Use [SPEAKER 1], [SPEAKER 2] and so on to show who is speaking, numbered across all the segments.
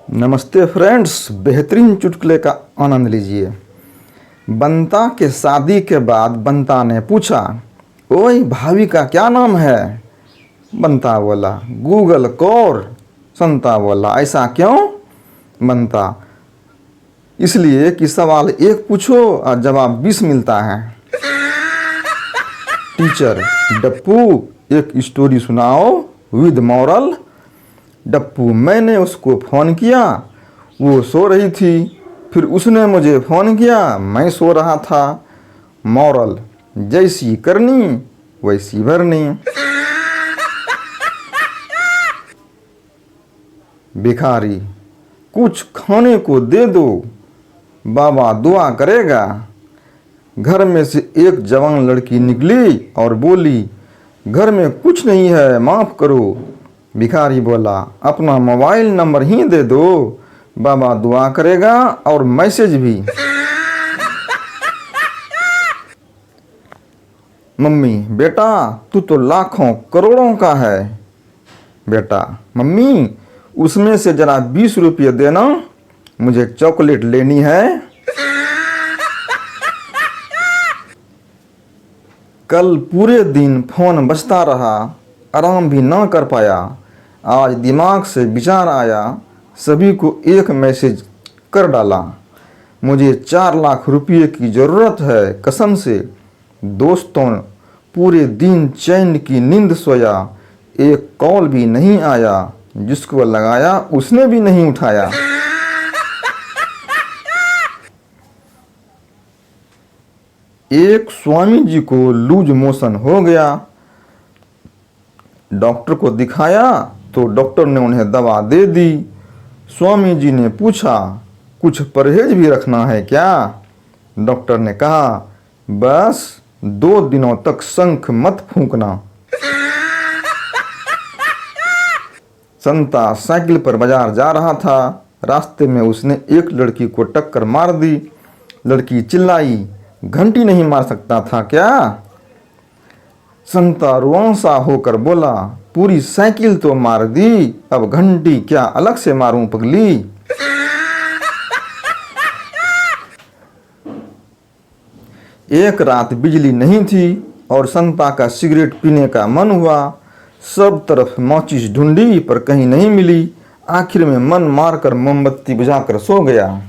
[SPEAKER 1] नमस्ते फ्रेंड्स, बेहतरीन चुटकुले का आनंद लीजिए। बंता के शादी के बाद बंता ने पूछा, ओए भाभी का क्या नाम है? बंता बोला, गूगल कौर। संता बोला, ऐसा क्यों? बंता, इसलिए कि सवाल एक पूछो और जवाब 20 मिलता है। टीचर, डप्पू एक स्टोरी सुनाओ विद मॉरल। डप्पू, मैंने उसको फ़ोन किया, वो सो रही थी, फिर उसने मुझे फ़ोन किया, मैं सो रहा था। मॉरल, जैसी करनी वैसी भरनी। भिखारी, कुछ खाने को दे दो, बाबा दुआ करेगा। घर में से एक जवान लड़की निकली और बोली, घर में कुछ नहीं है, माफ़ करो। भिखारी बोला, अपना मोबाइल नंबर ही दे दो, बाबा दुआ करेगा और मैसेज भी। मम्मी, बेटा तू तो लाखों करोड़ों का है। बेटा, मम्मी उसमें से जरा 20 रुपये देना, मुझे चॉकलेट लेनी है। कल पूरे दिन फोन बजता रहा, आराम भी ना कर पाया। आज दिमाग से विचार आया, सभी को एक मैसेज कर डाला। मुझे 4 लाख रुपये की ज़रूरत है, कसम से। दोस्तों, पूरे दिन चैन की नींद सोया, एक कॉल भी नहीं आया, जिसको लगाया उसने भी नहीं उठाया। एक स्वामी जी को लूज मोशन हो गया, डॉक्टर को दिखाया तो डॉक्टर ने उन्हें दवा दे दी। स्वामी जी ने पूछा, कुछ परहेज भी रखना है क्या? डॉक्टर ने कहा, बस 2 दिनों तक शंख मत फूंकना। संता साइकिल पर बाजार जा रहा था, रास्ते में उसने एक लड़की को टक्कर मार दी। लड़की चिल्लाई, घंटी नहीं मार सकता था क्या? संता रुआंसा होकर बोला, पूरी साइकिल तो मार दी, अब घंटी क्या अलग से मारूं पगली? एक रात बिजली नहीं थी और संता का सिगरेट पीने का मन हुआ। सब तरफ माचिस ढूंढी पर कहीं नहीं मिली। आखिर में मन मारकर मोमबत्ती बुझाकर सो गया।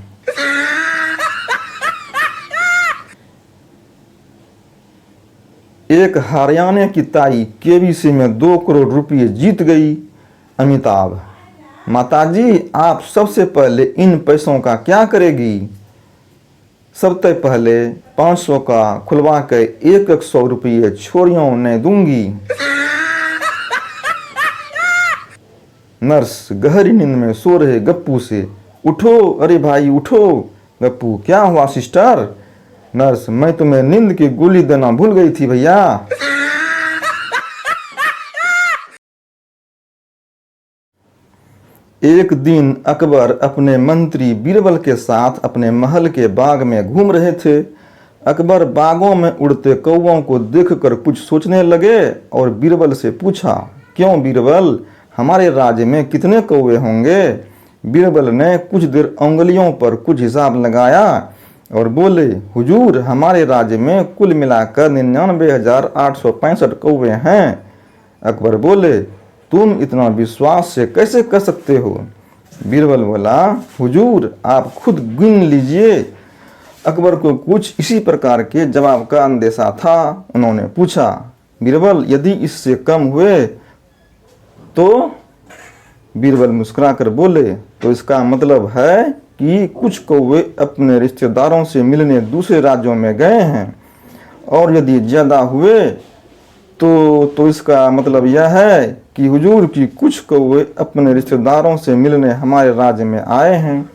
[SPEAKER 1] एक हरियाणा की ताई केबीसी में 2 करोड़ रुपये जीत गई। अमिताभ, माताजी आप सबसे पहले इन पैसों का क्या करेगी? सबसे पहले 500 का खुलवा के 100 रुपये छोरियों ने दूंगी। नर्स गहरी नींद में सो रहे गप्पू से, उठो, अरे भाई उठो। गप्पू, क्या हुआ सिस्टर? नर्स, मैं तुम्हें नींद की गोली देना भूल गई थी भैया। एक दिन अकबर अपने मंत्री बीरबल के साथ अपने महल के बाग में घूम रहे थे। अकबर बागों में उड़ते कौवों को देखकर कुछ सोचने लगे और बीरबल से पूछा, क्यों बीरबल, हमारे राज्य में कितने कौवे होंगे? बीरबल ने कुछ देर उंगलियों पर कुछ हिसाब लगाया और बोले, हुजूर हमारे राज्य में कुल मिलाकर 99,865 कौवे हैं। अकबर बोले, तुम इतना विश्वास से कैसे कर सकते हो? बीरबल बोला, हुजूर आप खुद गिन लीजिए। अकबर को कुछ इसी प्रकार के जवाब का अंदेशा था। उन्होंने पूछा, बीरबल यदि इससे कम हुए तो? बीरबल मुस्कुराकर बोले, तो इसका मतलब है कि कुछ कौवे अपने रिश्तेदारों से मिलने दूसरे राज्यों में गए हैं, और यदि ज़्यादा हुए तो इसका मतलब यह है कि हुजूर की कुछ कौवे अपने रिश्तेदारों से मिलने हमारे राज्य में आए हैं।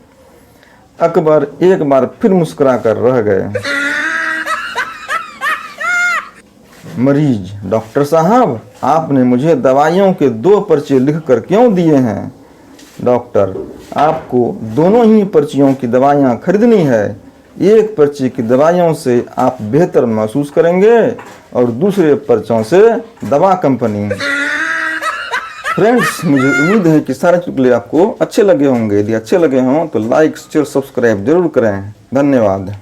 [SPEAKER 1] अकबर एक बार फिर मुस्कुरा कर रह गए। मरीज, डॉक्टर साहब आपने मुझे दवाइयों के 2 पर्चे लिखकर क्यों दिए हैं? डॉक्टर, आपको दोनों ही पर्चियों की दवाइयाँ खरीदनी है। एक पर्ची की दवाइयों से आप बेहतर महसूस करेंगे और दूसरे पर्चों से दवा कंपनी। फ्रेंड्स, मुझे उम्मीद है कि सारे चुटकुले आपको अच्छे लगे होंगे। यदि अच्छे लगे हों तो लाइक शेयर सब्सक्राइब जरूर करें। धन्यवाद।